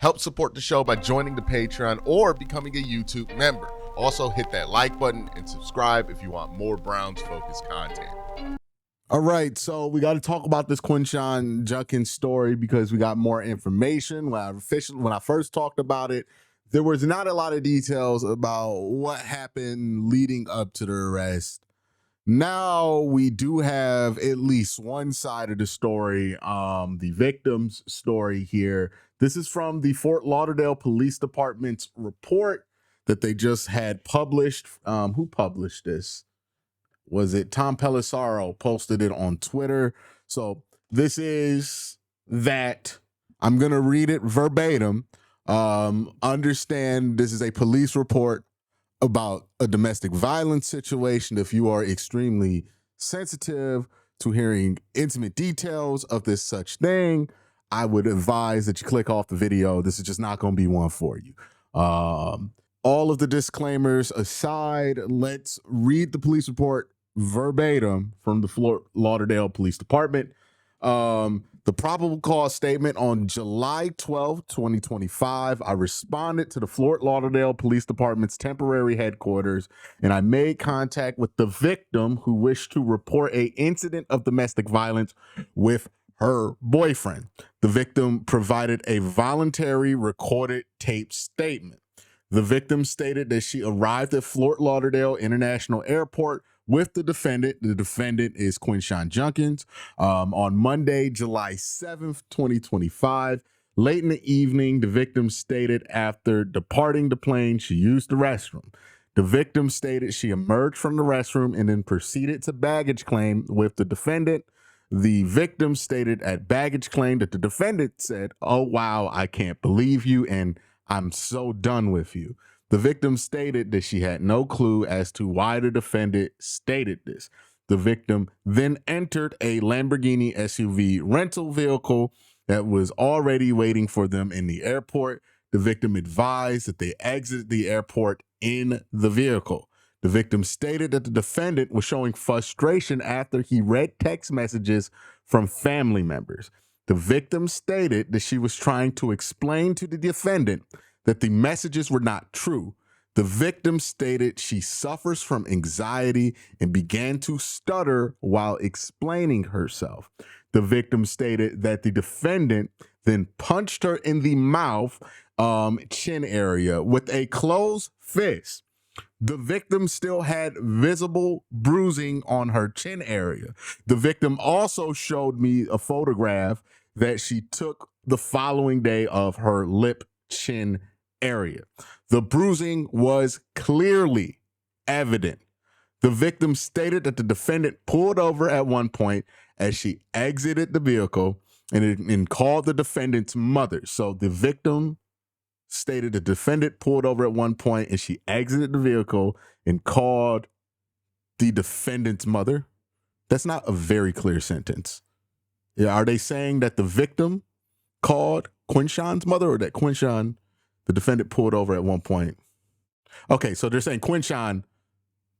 Help support the show by joining the Patreon or becoming a YouTube member. Also, hit that like button and subscribe if you want more Browns-focused content. All right, so we got to talk about this Quincy Judkins story because we got more information. When I first talked about it, there was not a lot of details about what happened leading up to the arrest. Now we do have at least one side of the story, the victim's story here. This is from the Fort Lauderdale Police Department's report that they just had published. Who published this? Was it Tom Pelissaro posted it on Twitter? So this is that. I'm going to read it verbatim. Understand this is a police report about a domestic violence situation. If you are extremely sensitive to hearing intimate details of this such thing, I would advise that you click off the video. This is just not going to be one for you. All of the disclaimers aside, let's read the police report verbatim from the Fort Lauderdale Police Department. The probable cause statement on July 12, 2025, I responded to the Fort Lauderdale Police Department's temporary headquarters, and I made contact with the victim who wished to report an incident of domestic violence with her boyfriend. The victim provided a voluntary recorded tape statement. The victim stated that she arrived at Fort Lauderdale International Airport with the defendant. The defendant is Quincy Judkins. On Monday, July 7th, 2025, late in the evening, the victim stated after departing the plane, she used the restroom. The victim stated she emerged from the restroom and then proceeded to baggage claim with the defendant. The victim stated at baggage claim that the defendant said, "Oh, wow, I can't believe you, and I'm so done with you." The victim stated that she had no clue as to why the defendant stated this. The victim then entered a Lamborghini SUV rental vehicle that was already waiting for them in the airport. The victim advised that they exited the airport in the vehicle. The victim stated that the defendant was showing frustration after he read text messages from family members. The victim stated that she was trying to explain to the defendant that the messages were not true. The victim stated she suffers from anxiety and began to stutter while explaining herself. The victim stated that the defendant then punched her in the mouth, chin area with a closed fist. The victim still had visible bruising on her chin area. The victim also showed me a photograph that she took the following day of her lip chin area. The bruising was clearly evident. The victim stated that the defendant pulled over at one point as she exited the vehicle and called the defendant's mother. So the victim stated the defendant pulled over at one point and she exited the vehicle and called the defendant's mother. That's not a very clear sentence. Yeah, are they saying that the victim called Quincy's mother or that Quincy, the defendant, pulled over at one point? Okay, so they're saying Quincy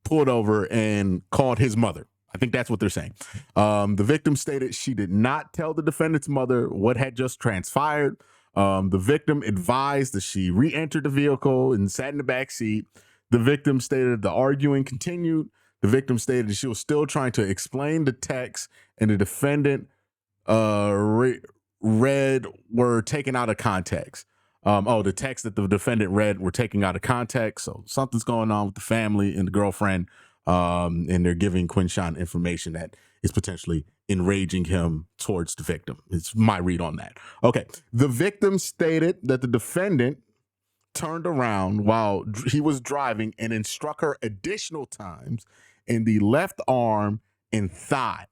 pulled over and called his mother. I think that's what they're saying. The victim stated she did not tell the defendant's mother what had just transpired. The victim advised that she re-entered the vehicle and sat in the back seat. The victim stated the arguing continued. The victim stated she was still trying to explain the text, and the defendant read were taken out of context. The text that the defendant read were taken out of context. So something's going on with the family and the girlfriend, and they're giving Quincy information that is potentially enraging him towards the victim. It's my read on that. Okay. The victim stated that the defendant turned around while he was driving and then struck her additional times in the left arm and thigh.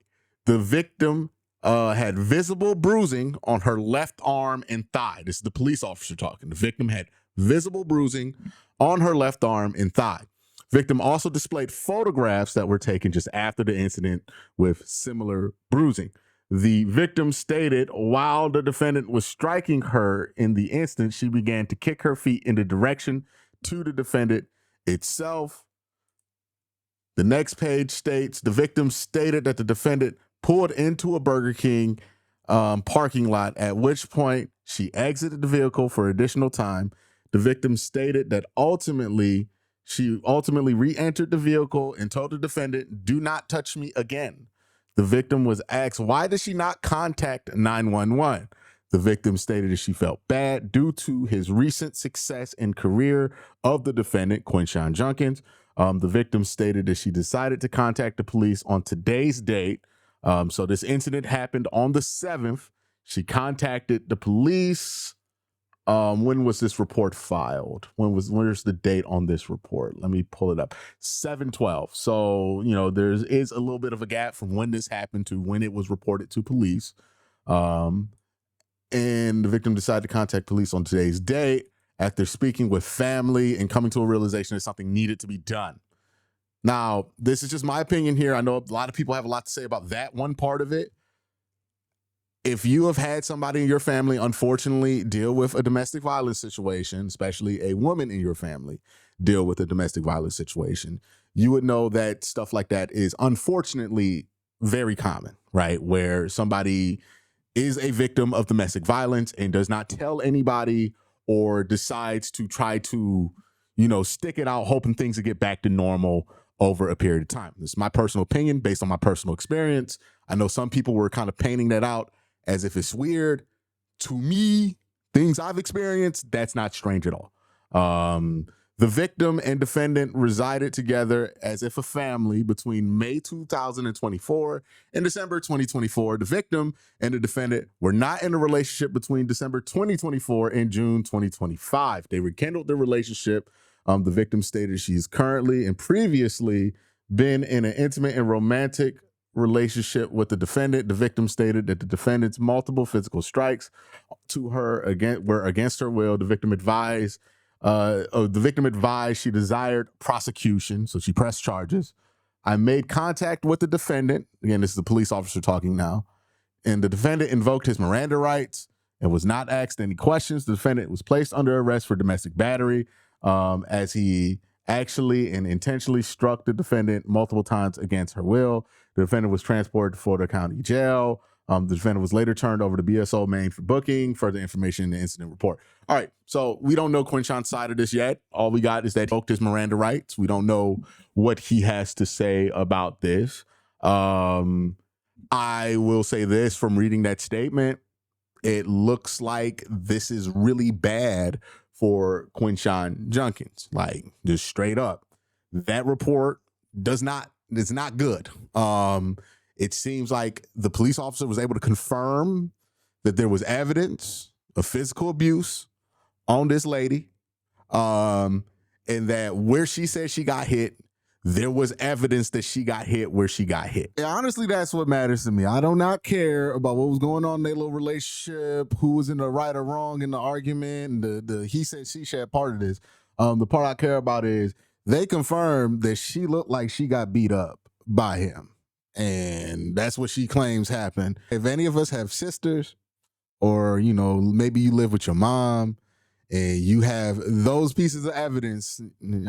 The victim had visible bruising on her left arm and thigh. This is the police officer talking. The victim had visible bruising on her left arm and thigh. Victim also displayed photographs that were taken just after the incident with similar bruising. The victim stated while the defendant was striking her in the instant, she began to kick her feet in the direction to the defendant itself. The next page states the victim stated that the defendant pulled into a Burger King parking lot, at which point She exited the vehicle for additional time. The victim stated that she ultimately re-entered the vehicle and told the defendant, "Do not touch me again." The victim was asked, why did she not contact 911? The victim stated that she felt bad due to his recent success and career of the defendant, Quincy Judkins. The victim stated that she decided to contact the police on today's date. So this incident happened on the 7th. She contacted the police. When was this report filed? Where's the date on this report? Let me pull it up. 7/12. So, there is a little bit of a gap from when this happened to when it was reported to police. And the victim decided to contact police on today's date after speaking with family and coming to a realization that something needed to be done. Now, this is just my opinion here. I know a lot of people have a lot to say about that one part of it. If you have had somebody in your family, unfortunately, deal with a domestic violence situation, especially a woman in your family deal with a domestic violence situation, you would know that stuff like that is unfortunately very common, right? Where somebody is a victim of domestic violence and does not tell anybody or decides to try to, stick it out, hoping things will get back to normal over a period of time. This is my personal opinion based on my personal experience. I know some people were kind of painting that out as if it's weird. To me, things I've experienced, that's not strange at all. The victim and defendant resided together as if a family between May 2024 and December 2024. The victim and the defendant were not in a relationship between December 2024 and June 2025. They rekindled their relationship. The victim stated she's currently and previously been in an intimate and romantic relationship with the defendant. The victim stated that the defendant's multiple physical strikes to her were against her will. The victim advised she desired prosecution, so she pressed charges. I made contact with the defendant. Again, this is the police officer talking now. And the defendant invoked his Miranda rights and was not asked any questions. The defendant was placed under arrest for domestic battery, as he actually and intentionally struck the defendant multiple times against her will. The defendant was transported to Florida County Jail. The defendant was later turned over to BSO Maine for booking. Further information in the incident report. All right, so we don't know Quincy's side of this yet. All we got is that he invoked his Miranda rights. We don't know what he has to say about this. I will say this from reading that statement. It looks like this is really bad for Quincy Judkins, like just straight up. That report it's not good. It seems like the police officer was able to confirm that there was evidence of physical abuse on this lady, and that where she said she got hit, there was evidence that she got hit where she got hit. And honestly, that's what matters to me. I do not care about what was going on in their little relationship, who was in the right or wrong in the argument, and the he said, she said part of this. The part I care about is they confirmed that she looked like she got beat up by him. And that's what she claims happened. If any of us have sisters, or, maybe you live with your mom, and you have those pieces of evidence,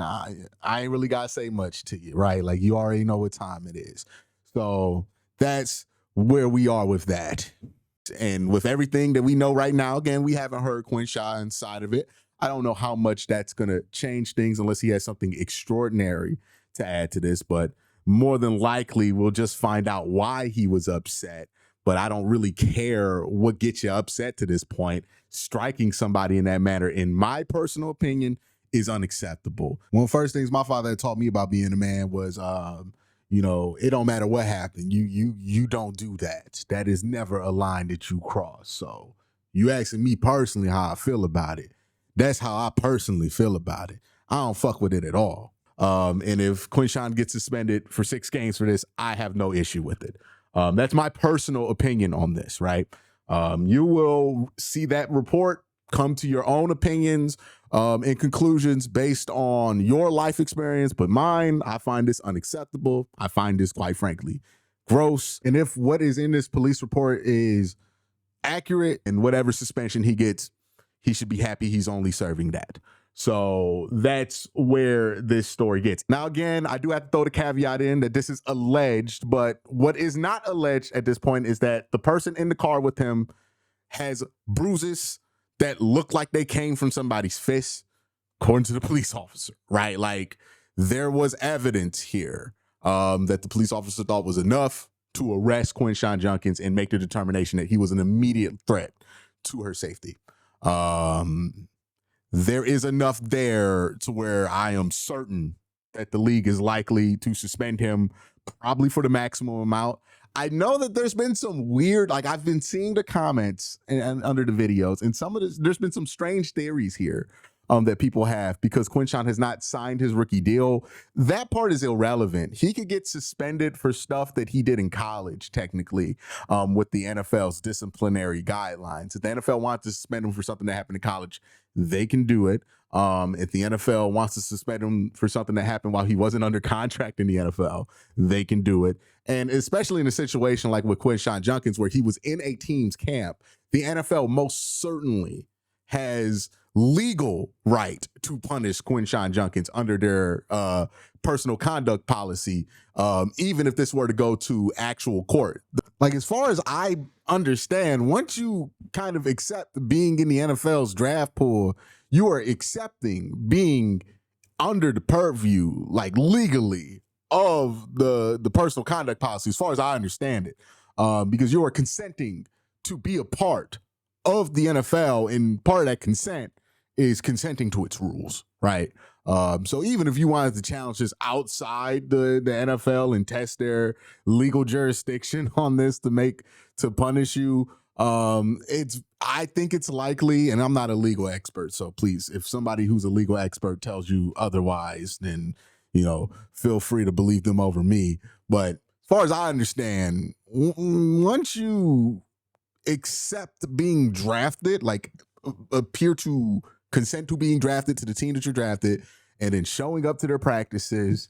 I ain't really got to say much to you, right? Like, you already know what time it is. So that's where we are with that. And with everything that we know right now, again, we haven't heard Quincy's side of it. I don't know how much that's going to change things unless he has something extraordinary to add to this. But more than likely, we'll just find out why he was upset. But I don't really care what gets you upset to this point. Striking somebody in that manner, in my personal opinion, is unacceptable. One of the first things my father had taught me about being a man was, it don't matter what happened. You don't do that. That is never a line that you cross. So you asking me personally how I feel about it. That's how I personally feel about it. I don't fuck with it at all. And if Quincy gets suspended for 6 games for this, I have no issue with it. That's my personal opinion on this, right? You will see that report, come to your own opinions and conclusions based on your life experience. But mine, I find this unacceptable. I find this, quite frankly, gross. And if what is in this police report is accurate and whatever suspension he gets, he should be happy he's only serving that. So that's where this story gets. Now, again, I do have to throw the caveat in that this is alleged, but what is not alleged at this point is that the person in the car with him has bruises that looked like they came from somebody's fist, according to the police officer, right? Like, there was evidence here that the police officer thought was enough to arrest Quincy Judkins and make the determination that he was an immediate threat to her safety. There is enough there to where I am certain that the league is likely to suspend him, probably for the maximum amount. I know that there's been some weird, like, I've been seeing the comments and under the videos, and some of this, there's been some strange theories here that people have, because Quincy has not signed his rookie deal. That part is irrelevant. He could get suspended for stuff that he did in college, technically, with the NFL's disciplinary guidelines. If the NFL wants to suspend him for something that happened in college, they can do it. If the NFL wants to suspend him for something that happened while he wasn't under contract in the NFL, they can do it. And especially in a situation like with Quincy Judkins, where he was in a team's camp, the NFL most certainly has legal right to punish Quincy Judkins under their personal conduct policy, even if this were to go to actual court. Like, as far as I understand, once you kind of accept being in the NFL's draft pool, you are accepting being under the purview, like, legally, of the personal conduct policy, as far as I understand it, because you are consenting to be a part of the NFL, and part of that consent is consenting to its rules, right? So even if you wanted to challenge this outside the NFL and test their legal jurisdiction on this to punish you, I think it's likely, and I'm not a legal expert, so please, if somebody who's a legal expert tells you otherwise, then, feel free to believe them over me. But as far as I understand, once you accept being drafted, like, appear to consent to being drafted to the team that you're drafted, and then showing up to their practices,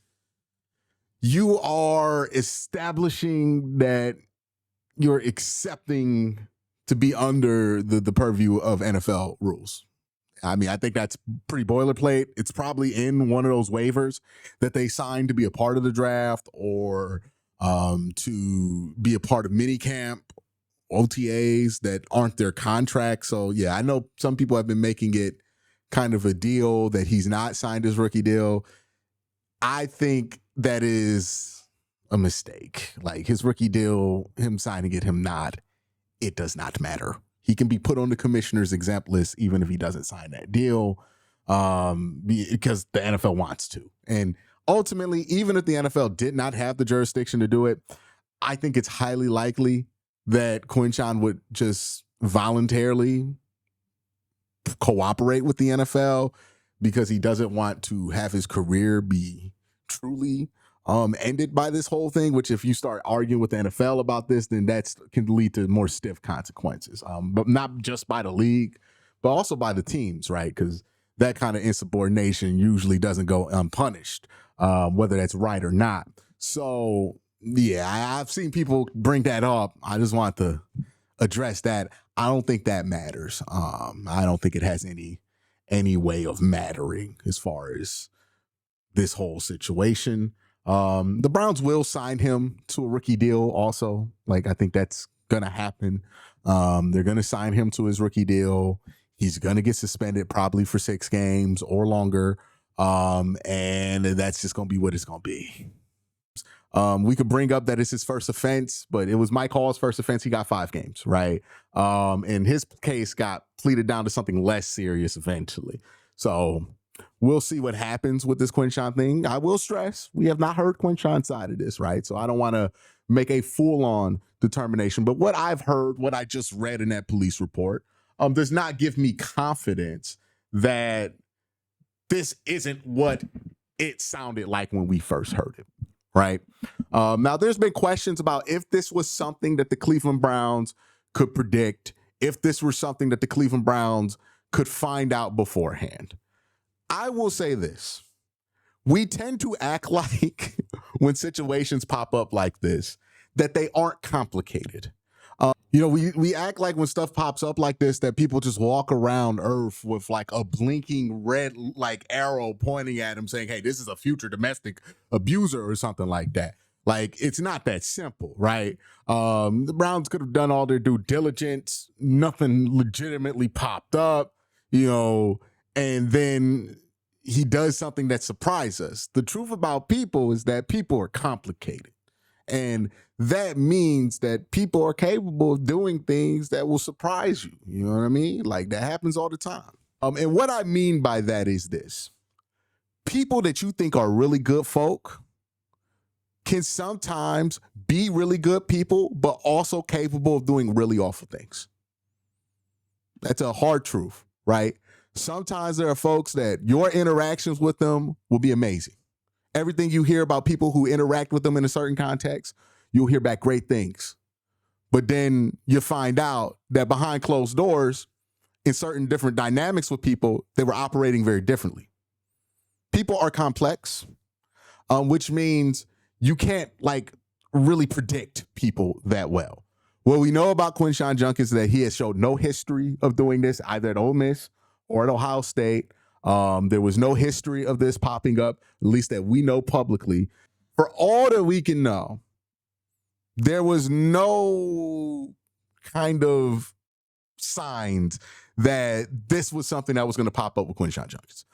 you are establishing that you're accepting to be under the purview of NFL rules. I mean, I think that's pretty boilerplate. It's probably in one of those waivers that they signed to be a part of the draft, or to be a part of minicamp, OTAs that aren't their contract. So yeah, I know some people have been making it kind of a deal that he's not signed his rookie deal. I think that is a mistake. Like, his rookie deal, him signing it, him not, it does not matter. He can be put on the commissioner's exempt list even if he doesn't sign that deal, because the NFL wants to. And ultimately, even if the NFL did not have the jurisdiction to do it, I think it's highly likely that Quincy would just voluntarily cooperate with the NFL, because he doesn't want to have his career be truly ended by this whole thing, which, if you start arguing with the NFL about this, then that can lead to more stiff consequences, but not just by the league, but also by the teams, right? Because that kind of insubordination usually doesn't go unpunished, whether that's right or not. So yeah, I've seen people bring that up. I just want to address that. I don't think that matters. I don't think it has any way of mattering as far as this whole situation. The Browns will sign him to a rookie deal also. Like, I think that's going to happen. They're going to sign him to his rookie deal. He's going to get suspended probably for 6 games or longer. And that's just going to be what it's going to be. We could bring up that it's his first offense, but it was Mike Hall's first offense. He got 5 games, right? And his case got pleaded down to something less serious eventually. So we'll see what happens with this Quincy thing. I will stress, we have not heard Quincy's side of this, right? So I don't want to make a full-on determination, but what I've heard, what I just read in that police report, does not give me confidence that this isn't what it sounded like when we first heard it, right? Now, there's been questions about if this was something that the Cleveland Browns could predict, if this were something that the Cleveland Browns could find out beforehand. I will say this. We tend to act like when situations pop up like this, that they aren't complicated. We act like when stuff pops up like this, that people just walk around Earth with like a blinking red like arrow pointing at them saying, hey, this is a future domestic abuser or something like that. Like, it's not that simple, right? The Browns could have done all their due diligence. Nothing legitimately popped up, and then he does something that surprised us. The truth about people is that people are complicated. And that means that people are capable of doing things that will surprise you. You know what I mean? Like, that happens all the time. And what I mean by that is this. People that you think are really good folk can sometimes be really good people, but also capable of doing really awful things. That's a hard truth, right? Sometimes there are folks that your interactions with them will be amazing. Everything you hear about people who interact with them in a certain context, you'll hear back great things. But then you find out that behind closed doors, in certain different dynamics with people, they were operating very differently. People are complex, which means you can't really predict people that well. What we know about Quincy Judkins is that he has showed no history of doing this either at Ole Miss or at Ohio State. There was no history of this popping up, at least that we know publicly. For all that we can know, there was no kind of signs that this was something that was going to pop up with Quincy Judkins.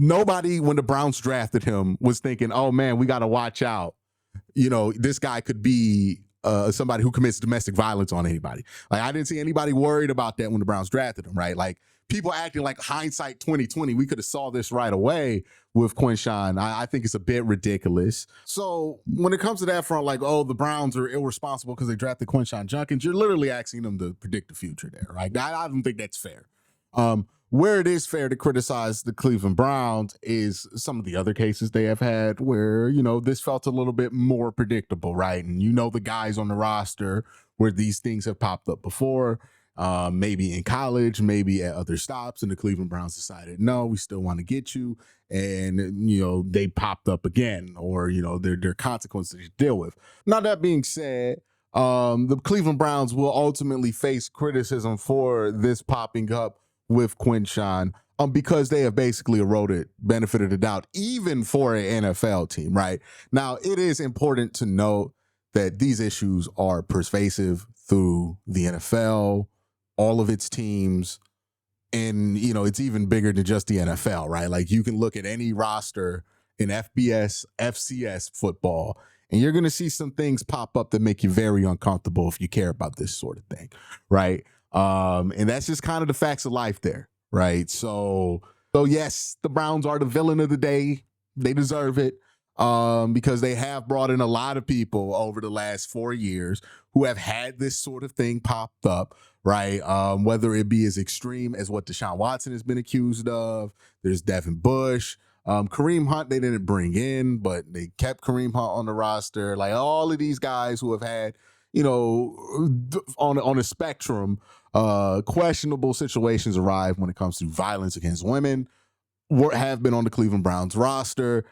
Nobody, when the Browns drafted him, was thinking, oh, man, we got to watch out. This guy could be somebody who commits domestic violence on anybody. Like, I didn't see anybody worried about that when the Browns drafted him, right? Like, people acting like hindsight 2020, we could have saw this right away with Quincy. I think it's a bit ridiculous. So when it comes to that front, like, oh, the Browns are irresponsible because they drafted Quincy Judkins, you're literally asking them to predict the future there, right? I don't think that's fair. Where it is fair to criticize the Cleveland Browns is some of the other cases they have had where, this felt a little bit more predictable, right? And the guys on the roster where these things have popped up before, maybe in college, maybe at other stops, and the Cleveland Browns decided, no, we still want to get you. And, they popped up again, or, there are consequences to deal with. Now, that being said, the Cleveland Browns will ultimately face criticism for this popping up with Quincy, because they have basically eroded benefit of the doubt, even for an NFL team, right? Now, it is important to note that these issues are pervasive through the NFL, all of its teams, and, it's even bigger than just the NFL, right? Like, you can look at any roster in FBS, FCS football, and you're going to see some things pop up that make you very uncomfortable if you care about this sort of thing, right? And that's just kind of the facts of life there, right? So yes, the Browns are the villain of the day. They deserve it, because they have brought in a lot of people over the last 4 years who have had this sort of thing popped up, right? Whether it be as extreme as what Deshaun Watson has been accused of. There's Devin Bush. Kareem Hunt, they didn't bring in, but they kept Kareem Hunt on the roster. Like, all of these guys who have had, on a spectrum, questionable situations arrive when it comes to violence against women, have been on the Cleveland Browns roster.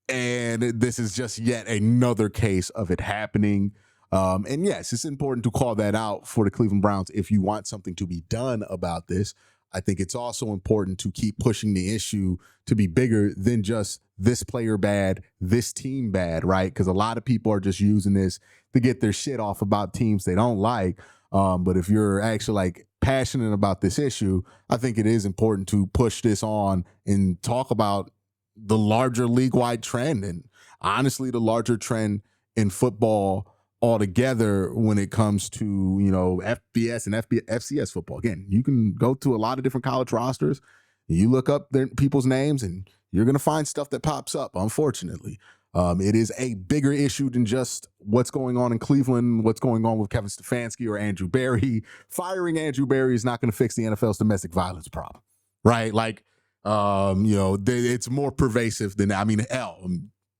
And this is just yet another case of it happening. And yes, it's important to call that out for the Cleveland Browns if you want something to be done about this. I think it's also important to keep pushing the issue to be bigger than just this player bad, this team bad, right? Because a lot of people are just using this to get their shit off about teams they don't like. But if you're actually passionate about this issue, I think it is important to push this on and talk about the larger league-wide trend, and honestly, the larger trend in football altogether when it comes to, FBS and FCS football. Again, you can go to a lot of different college rosters, you look up people's names, and you're going to find stuff that pops up, unfortunately. It is a bigger issue than just what's going on in Cleveland, what's going on with Kevin Stefanski or Andrew Berry. Firing Andrew Berry is not going to fix the NFL's domestic violence problem, right? It's more pervasive than that. I mean,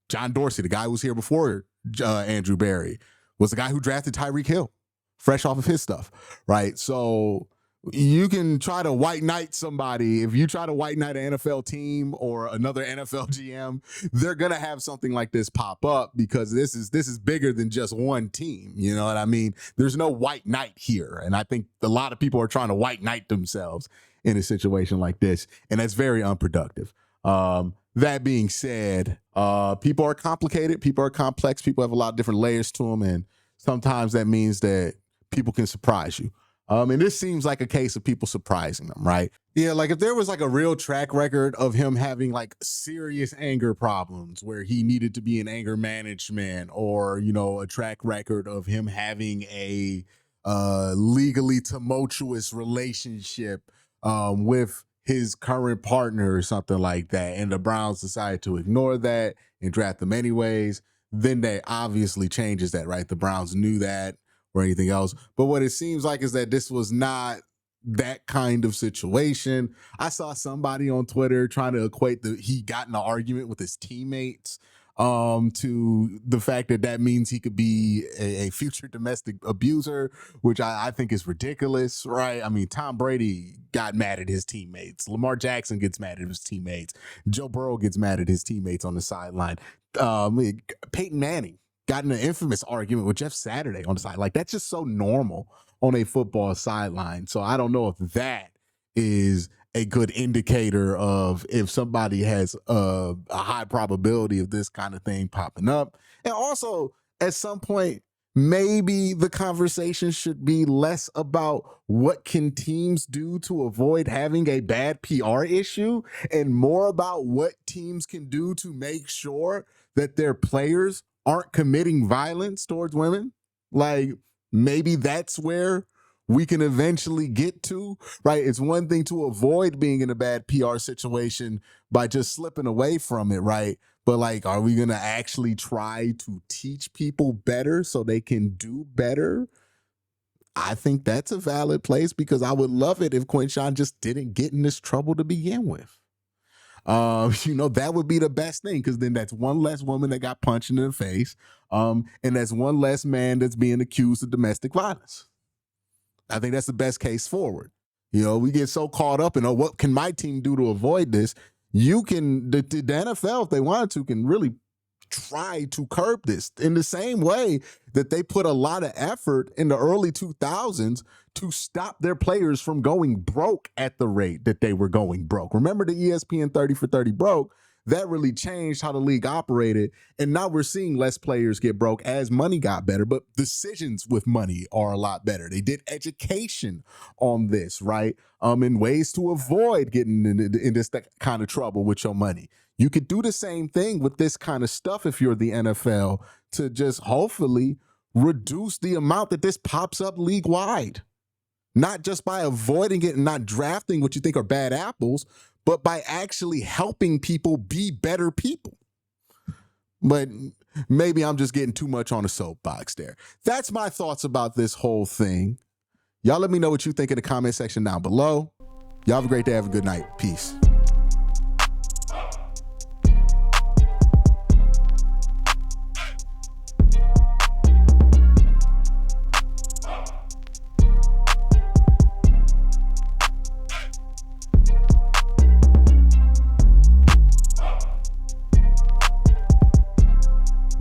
John Dorsey, the guy who was here before Andrew Berry, was the guy who drafted Tyreek Hill, fresh off of his stuff, right? So you can try to white knight somebody. If you try to white knight an NFL team or another NFL GM, they're gonna have something like this pop up because this is bigger than just one team. You know what I mean? There's no white knight here, and I think a lot of people are trying to white knight themselves in a situation like this, and that's very unproductive. that being said, people are complicated, people are complex, people have a lot of different layers to them, and sometimes that means that people can surprise you. And this seems like a case of people surprising them, right? Yeah, like if there was like a real track record of him having like serious anger problems where he needed to be in anger management, or, you know, a track record of him having a legally tumultuous relationship with his current partner or something like that, and the Browns decided to ignore that and draft him anyways, then that obviously changes that, right? The Browns knew that or anything else. But what it seems like is that this was not that kind of situation. I saw somebody on Twitter trying to equate he got in an argument with his teammates to the fact that that means he could be a future domestic abuser, which I think is ridiculous, right? I mean, Tom Brady got mad at his teammates. Lamar Jackson gets mad at his teammates. Joe Burrow gets mad at his teammates on the sideline. Peyton Manning got in an infamous argument with Jeff Saturday on the side. Like, that's just so normal on a football sideline. So I don't know if that is a good indicator of if somebody has a high probability of this kind of thing popping up. And also, at some point, maybe the conversation should be less about what can teams do to avoid having a bad PR issue and more about what teams can do to make sure that their players aren't committing violence towards women. Like, maybe that's where we can eventually get to, right? It's one thing to avoid being in a bad PR situation by just slipping away from it, right? But like, are we going to actually try to teach people better so they can do better? I think that's a valid place, because I would love it if Quincy just didn't get in this trouble to begin with. You know, that would be the best thing, because then that's one less woman that got punched in the face, and that's one less man that's being accused of domestic violence. I think that's the best case forward. You know, we get so caught up in, oh, what can my team do to avoid this? You can, the NFL, if they wanted to, can really try to curb this in the same way that they put a lot of effort in the early 2000s to stop their players from going broke at the rate that they were going broke. Remember the ESPN 30 for 30 broke? That really changed how the league operated. And now we're seeing less players get broke as money got better, but decisions with money are a lot better. They did education on this, right? In ways to avoid getting in this kind of trouble with your money. You could do the same thing with this kind of stuff if you're the NFL, to just hopefully reduce the amount that this pops up league wide. Not just by avoiding it and not drafting what you think are bad apples, but by actually helping people be better people. But maybe I'm just getting too much on a soapbox there. That's my thoughts about this whole thing. Y'all let me know what you think in the comment section down below. Y'all have a great day. Have a good night. Peace.